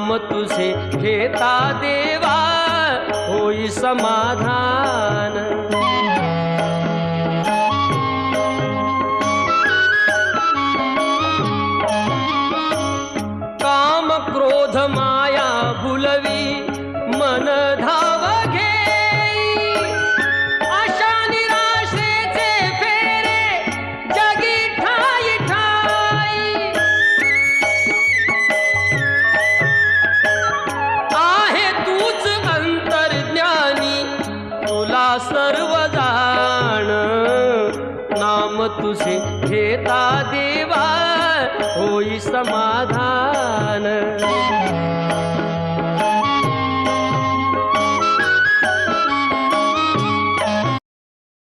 नाम तुझे घेता देवा होई समाधान। काम क्रोध माया भुलवी मन धाव घेई, आशा निराशेचे फेरे जगी ठाई ठाई। आहे तूच अंतर्ज्ञानी तुला सर्व जाण, नाम तुझे घेता देवा होई समाधान।